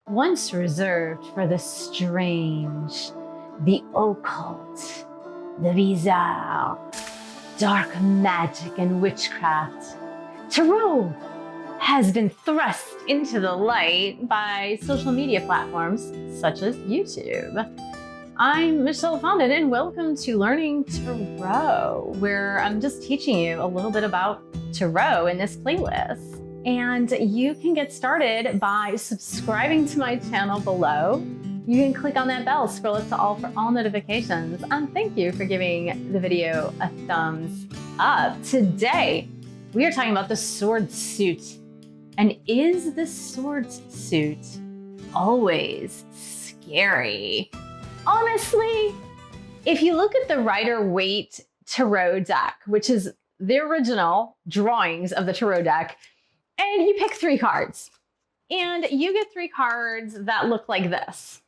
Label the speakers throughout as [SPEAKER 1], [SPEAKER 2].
[SPEAKER 1] once reserved for the strange, the occult, the bizarre, dark magic and witchcraft, tarot has been thrust into the light by social media platforms such as YouTube. I'm Michelle Fondin, and welcome to Learning Tarot, where I'm just teaching you a little bit about tarot in this playlist. And you can get started by subscribing to my channel below. You can click on that bell, scroll up to all for all notifications, and thank you for giving the video a thumbs up. Today, we are talking about the sword suit. And is the sword suit always scary? Honestly, if you look at the Rider-Waite Tarot deck, which is the original drawings of the Tarot deck, and you pick 3 cards, and you get 3 cards that look like this.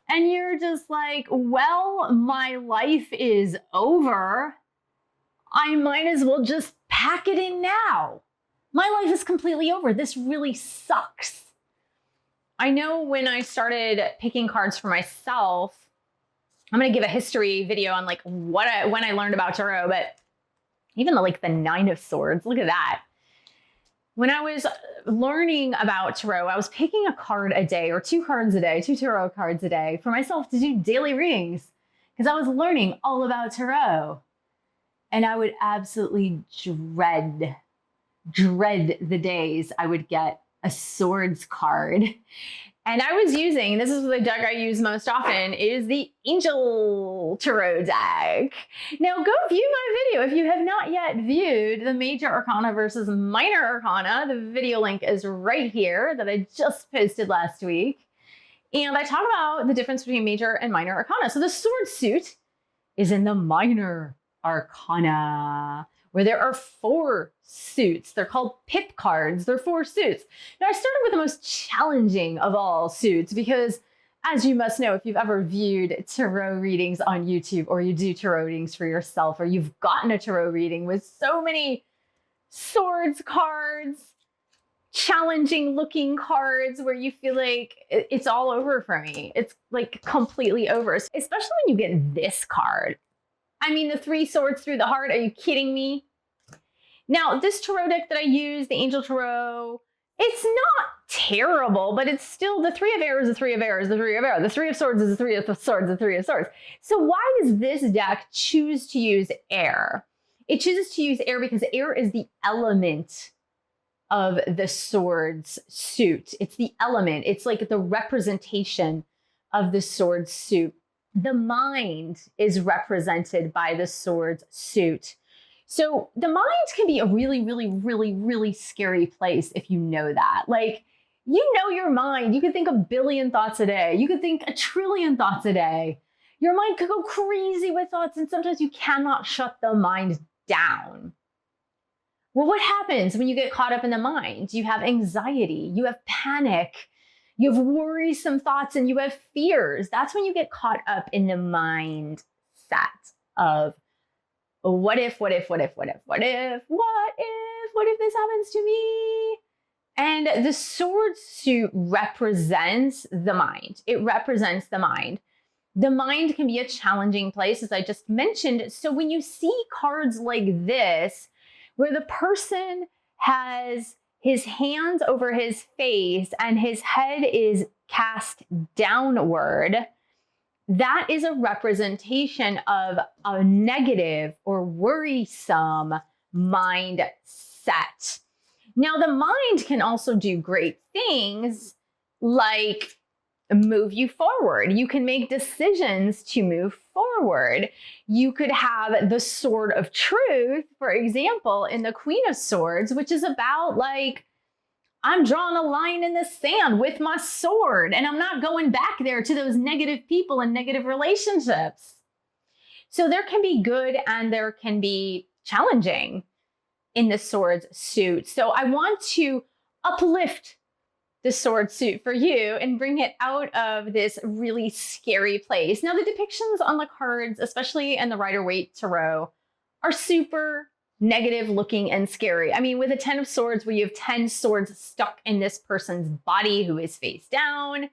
[SPEAKER 1] And you're just like, well, my life is over. I might as well just pack it in now. My life is completely over. This really sucks. I know when I started picking cards for myself, I'm going to give a history video on like when I learned about tarot, but even the 9 of Swords, look at that. When I was learning about tarot, I was picking a card a day or 2 cards a day, 2 tarot cards a day for myself to do daily readings because I was learning all about tarot. And I would absolutely dread the days I would get a swords card. And I was using, this is the deck I use most often, is the Angel Tarot deck. Now go view my video if you have not yet viewed the Major Arcana versus Minor Arcana. The video link is right here that I just posted last week. And I talk about the difference between Major and Minor Arcana. So the sword suit is in the Minor Arcana, where there are 4 suits. They're called pip cards. They're 4 suits. Now, I started with the most challenging of all suits because, as you must know, if you've ever viewed tarot readings on YouTube, or you do tarot readings for yourself, or you've gotten a tarot reading with so many swords cards, challenging looking cards where you feel like it's all over for me. It's like completely over, especially when you get this card. I mean, the 3 swords through the heart. Are you kidding me? Now, this tarot deck that I use, the Angel Tarot, it's not terrible, but it's still the 3 of air is the 3 of air is the 3 of air. The 3 of swords is the 3 of swords, the 3 of swords. So why does this deck choose to use air? It chooses to use air because air is the element of the swords suit. It's the element. It's like the representation of the sword suit. The mind is represented by the sword suit. So the mind can be a really scary place if you know that. Like, you know your mind. You could think 1 billion thoughts a day. You could think 1 trillion thoughts a day. Your mind could go crazy with thoughts, and sometimes you cannot shut the mind down. Well, what happens when you get caught up in the mind? You have anxiety, you have panic, you have worrisome thoughts, and you have fears. That's when you get caught up in the mindset of what if this happens to me? And the sword suit represents the mind. It represents the mind. The mind can be a challenging place, as I just mentioned. So when you see cards like this, where the person has his hands over his face and his head is cast downward, that is a representation of a negative or worrisome mindset. Now, the mind can also do great things like move you forward. You can make decisions to move forward. You could have the sword of truth, for example, in the Queen of Swords, which is about like, I'm drawing a line in the sand with my sword, and I'm not going back there to those negative people and negative relationships. So there can be good and there can be challenging in the sword suit. So I want to uplift the sword suit for you and bring it out of this really scary place. Now, the depictions on the cards, especially in the Rider-Waite Tarot, are super negative looking and scary. I mean, with a 10 of swords, where you have 10 swords stuck in this person's body who is face down,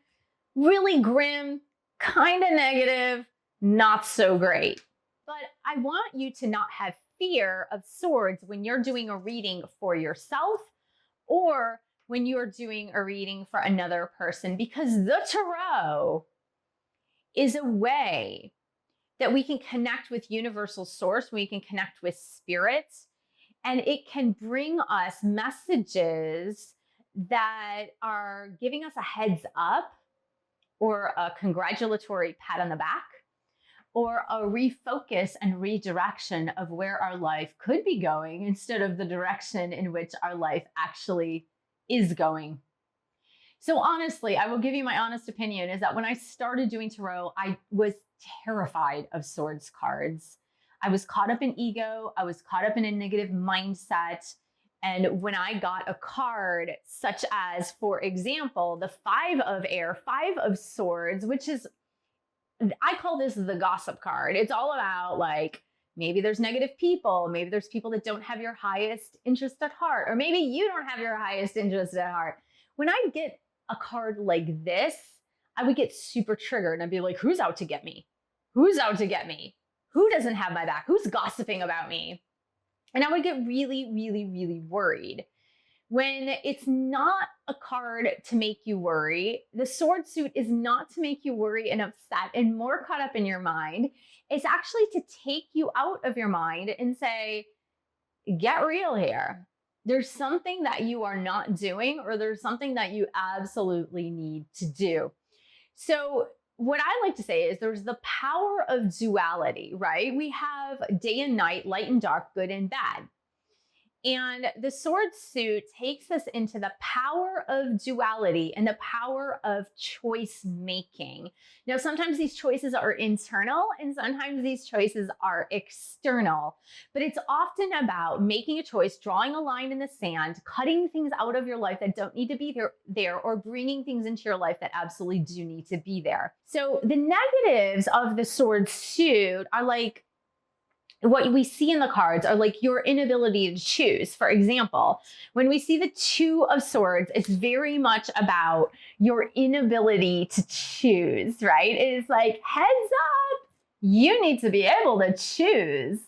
[SPEAKER 1] really grim, kind of negative, not so great. But I want you to not have fear of swords when you're doing a reading for yourself or when you're doing a reading for another person, because the tarot is a way that we can connect with universal source, we can connect with spirit, and it can bring us messages that are giving us a heads up or a congratulatory pat on the back or a refocus and redirection of where our life could be going instead of the direction in which our life actually is going. So honestly, I will give you my honest opinion is that when I started doing tarot, I was terrified of swords cards. I was caught up in ego. I was caught up in a negative mindset. And when I got a card such as, for example, the 5 of air, 5 of swords, which is, I call this the gossip card. It's all about like, maybe there's negative people. Maybe there's people that don't have your highest interest at heart, or maybe you don't have your highest interest at heart. When I get a card like this, I would get super triggered and I'd be like, who's out to get me? Who's out to get me? Who doesn't have my back? Who's gossiping about me? And I would get really, really, really worried. When it's not a card to make you worry, the sword suit is not to make you worry and upset and more caught up in your mind. It's actually to take you out of your mind and say, get real here. There's something that you are not doing, or there's something that you absolutely need to do. So what I like to say is there's the power of duality, right? We have day and night, light and dark, good and bad. And the sword suit takes us into the power of duality and the power of choice making. Now, sometimes these choices are internal and sometimes these choices are external, but it's often about making a choice, drawing a line in the sand, cutting things out of your life that don't need to be there, or bringing things into your life that absolutely do need to be there. So the negatives of the sword suit are like, what we see in the cards are like your inability to choose. For example, when we see the 2 of swords, it's very much about your inability to choose, right? It is like, heads up, you need to be able to choose,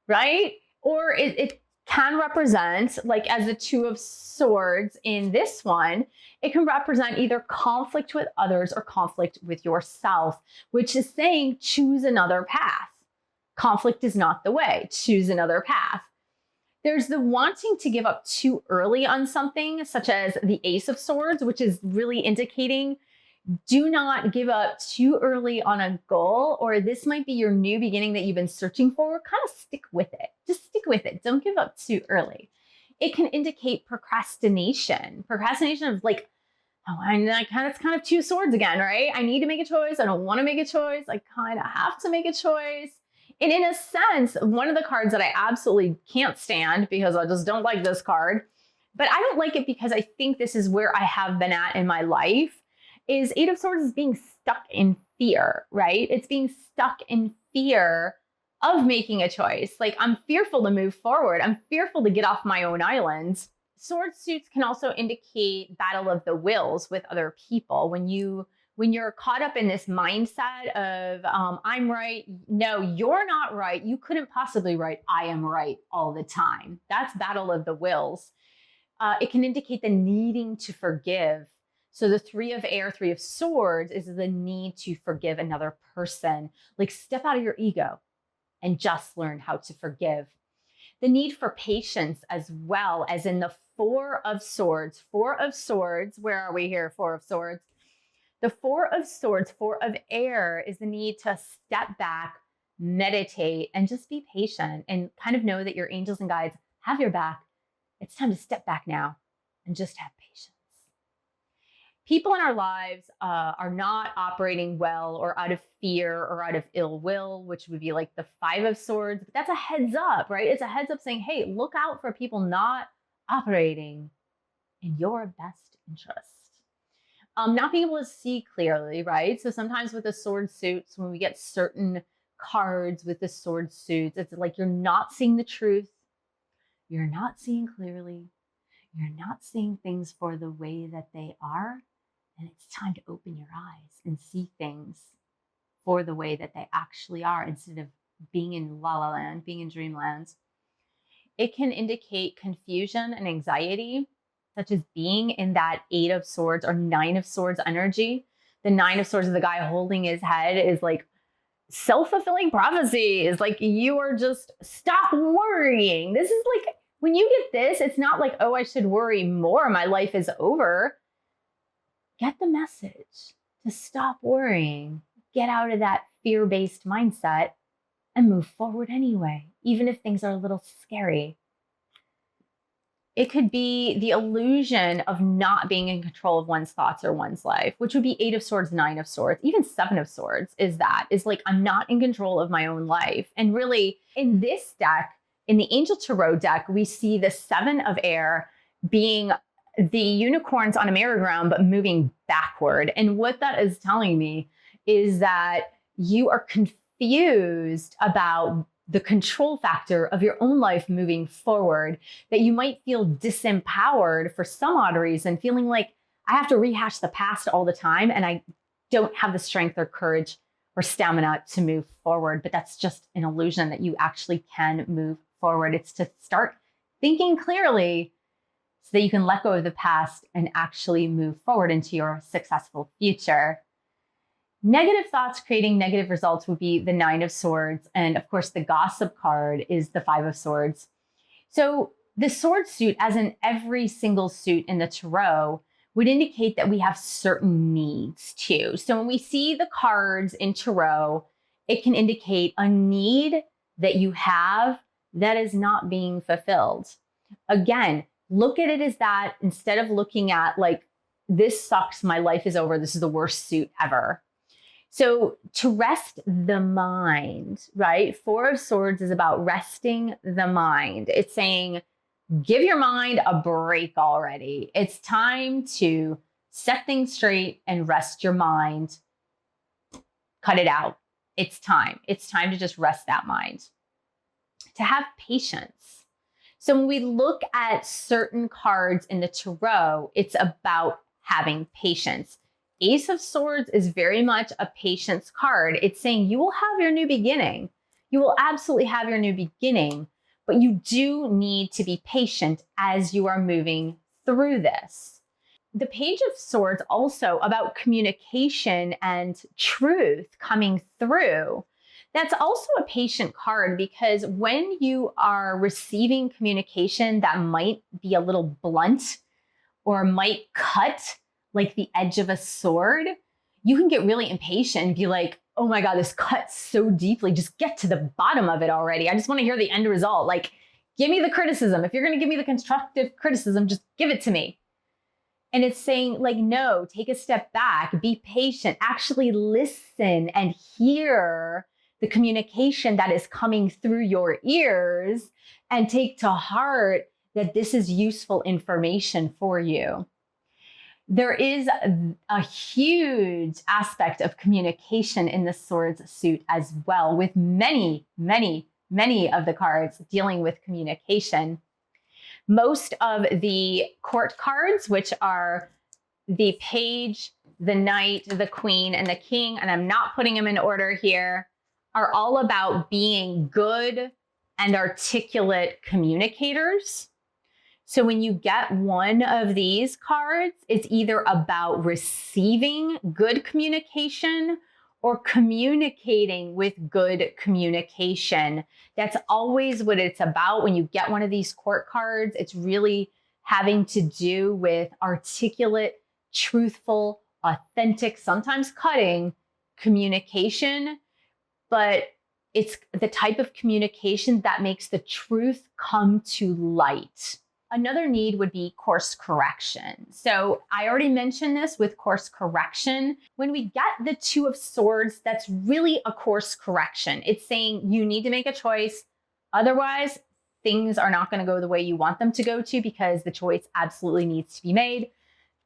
[SPEAKER 1] right? Or it can represent, like as the 2 of swords in this one, it can represent either conflict with others or conflict with yourself, which is saying choose another path. Conflict is not the way. Choose another path. There's the wanting to give up too early on something, such as the Ace of Swords, which is really indicating do not give up too early on a goal, or this might be your new beginning that you've been searching for. Kind of stick with it. Just stick with it. Don't give up too early. It can indicate procrastination. Procrastination is like, oh, it's kind of 2 swords again, right? I need to make a choice. I don't want to make a choice. I kind of have to make a choice. And in a sense, one of the cards that I absolutely can't stand, because I just don't like this card, but I don't like it because I think this is where I have been at in my life, is 8 of Swords is being stuck in fear, right? It's being stuck in fear of making a choice. Like, I'm fearful to move forward. I'm fearful to get off my own island. Sword suits can also indicate battle of the wills with other people. When you're caught up in this mindset of, I'm right, no, you're not right, you couldn't possibly right, I am right all the time. That's battle of the wills. It can indicate the needing to forgive. So the 3 of air, 3 of swords is the need to forgive another person. Like, step out of your ego and just learn how to forgive. The need for patience as well, as in the 4 of swords. 4 of swords, where are we here? 4 of swords. The 4 of swords, 4 of air, is the need to step back, meditate, and just be patient and kind of know that your angels and guides have your back. It's time to step back now and just have patience. People in our lives are not operating well or out of fear or out of ill will, which would be like the 5 of swords. But that's a heads up, right? It's a heads up saying, hey, look out for people not operating in your best interest. Not being able to see clearly, right? So sometimes with the sword suits, when we get certain cards with the sword suits, it's like you're not seeing the truth. you're not seeing clearly, you're not seeing things for the way that they are, and it's time to open your eyes and see things for the way that they actually are instead of being in la la land, being in dreamland. It can indicate confusion and anxiety, such as being in that 8 of Swords or 9 of Swords energy. The 9 of Swords is the guy holding his head is like self-fulfilling prophecy. Is like, you are just, stop worrying. This is like, when you get this, it's not like, oh, I should worry more, my life is over. Get the message to stop worrying. Get out of that fear-based mindset and move forward anyway, even if things are a little scary. It could be the illusion of not being in control of one's thoughts or one's life, which would be 8 of Swords, 9 of Swords, even 7 of Swords is like, I'm not in control of my own life. And really, in this deck, in the Angel Tarot deck, we see the 7 of Air being the unicorns on a merry-go-round, but moving backward. And what that is telling me is that you are confused about the control factor of your own life moving forward, that you might feel disempowered for some odd reason, feeling like I have to rehash the past all the time and I don't have the strength or courage or stamina to move forward. But that's just an illusion that you actually can move forward. It's to start thinking clearly so that you can let go of the past and actually move forward into your successful future. Negative thoughts creating negative results would be the 9 of Swords. And of course, the gossip card is the 5 of Swords. So the sword suit, as in every single suit in the tarot, would indicate that we have certain needs too. So when we see the cards in tarot, it can indicate a need that you have that is not being fulfilled. Again, look at it as that instead of looking at like, this sucks, my life is over, this is the worst suit ever. So to rest the mind, right? 4 of Swords is about resting the mind. It's saying, give your mind a break already. It's time to set things straight and rest your mind. Cut it out. It's time. It's time to just rest that mind. To have patience. So when we look at certain cards in the tarot, it's about having patience. Ace of Swords is very much a patience card. It's saying you will have your new beginning. You will absolutely have your new beginning, but you do need to be patient as you are moving through this. The Page of Swords also about communication and truth coming through. That's also a patient card because when you are receiving communication that might be a little blunt or might cut like the edge of a sword, you can get really impatient and be like, oh my God, this cuts so deeply. Just get to the bottom of it already. I just want to hear the end result. Like, give me the criticism. If you're going to give me the constructive criticism, just give it to me. And it's saying like, no, take a step back, be patient, actually listen and hear the communication that is coming through your ears and take to heart that this is useful information for you. There is a huge aspect of communication in the Swords suit as well, with many, many, many of the cards dealing with communication. Most of the court cards, which are the Page, the Knight, the Queen, and the King, and I'm not putting them in order here, are all about being good and articulate communicators. So when you get one of these cards, it's either about receiving good communication or communicating with good communication. That's always what it's about. When you get one of these court cards, it's really having to do with articulate, truthful, authentic, sometimes cutting communication, but it's the type of communication that makes the truth come to light. Another need would be course correction. So I already mentioned this with course correction. When we get the 2 of Swords, that's really a course correction. It's saying you need to make a choice. Otherwise, things are not going to go the way you want them to go to because the choice absolutely needs to be made.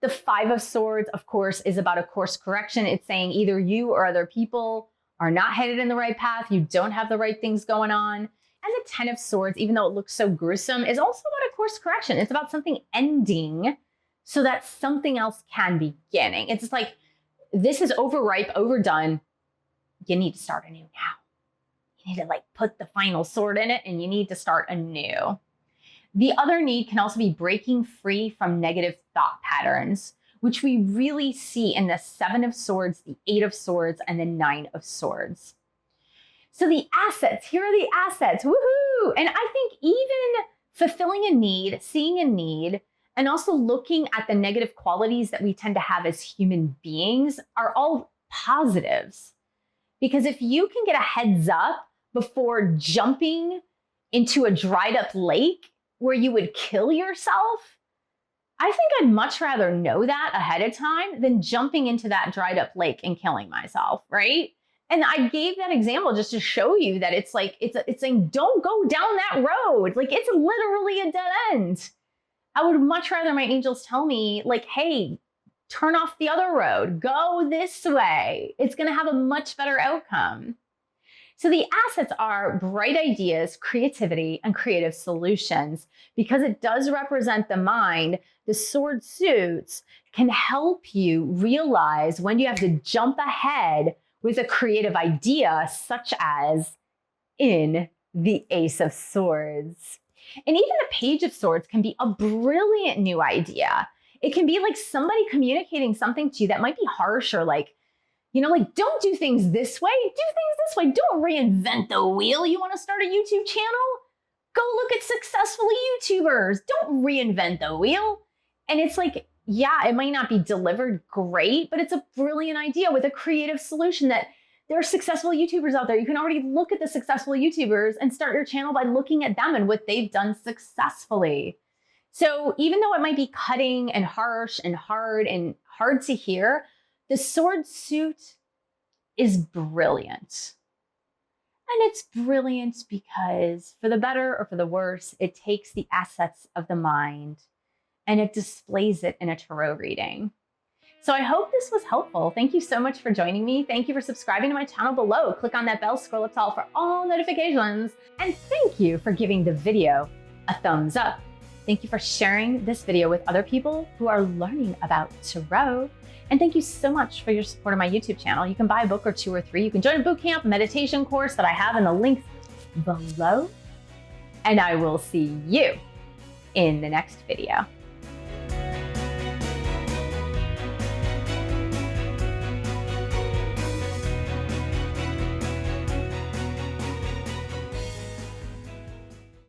[SPEAKER 1] The 5 of Swords, of course, is about a course correction. It's saying either you or other people are not headed in the right path. You don't have the right things going on. And the 10 of Swords, even though it looks so gruesome, is also about a course correction. It's about something ending so that something else can begin. It's just like, this is overripe, overdone. You need to start anew now. You need to like put the final sword in it and you need to start anew. The other need can also be breaking free from negative thought patterns, which we really see in the 7 of Swords, the 8 of Swords, and the 9 of Swords. So the assets, here are the assets, woohoo! And I think even fulfilling a need, seeing a need, and also looking at the negative qualities that we tend to have as human beings are all positives. Because if you can get a heads up before jumping into a dried up lake where you would kill yourself, I think I'd much rather know that ahead of time than jumping into that dried up lake and killing myself, right? And I gave that example just to show you that it's like, it's saying, don't go down that road. Like, it's literally a dead end. I would much rather my angels tell me like, hey, turn off the other road, go this way. It's gonna have a much better outcome. So the assets are bright ideas, creativity, and creative solutions. Because it does represent the mind, the sword suits can help you realize when you have to jump ahead with a creative idea, such as in the Ace of Swords. And even the Page of Swords can be a brilliant new idea. It can be like somebody communicating something to you that might be harsh or like, you know, like, don't do things this way, do things this way. Don't reinvent the wheel. You want to start a YouTube channel? Go look at successful YouTubers. Don't reinvent the wheel. And it's like, yeah, it might not be delivered great, but it's a brilliant idea with a creative solution that there are successful YouTubers out there. You can already look at the successful YouTubers and start your channel by looking at them and what they've done successfully. So even though it might be cutting and harsh and hard to hear, the sword suit is brilliant. And it's brilliant because for the better or for the worse, it takes the assets of the mind and it displays it in a tarot reading. So I hope this was helpful. Thank you so much for joining me. Thank you for subscribing to my channel below. Click on that bell, scroll up to all for all notifications. And thank you for giving the video a thumbs up. Thank you for sharing this video with other people who are learning about tarot. And thank you so much for your support of my YouTube channel. You can buy a book or 2 or 3. You can join a bootcamp meditation course that I have in the links below. And I will see you in the next video.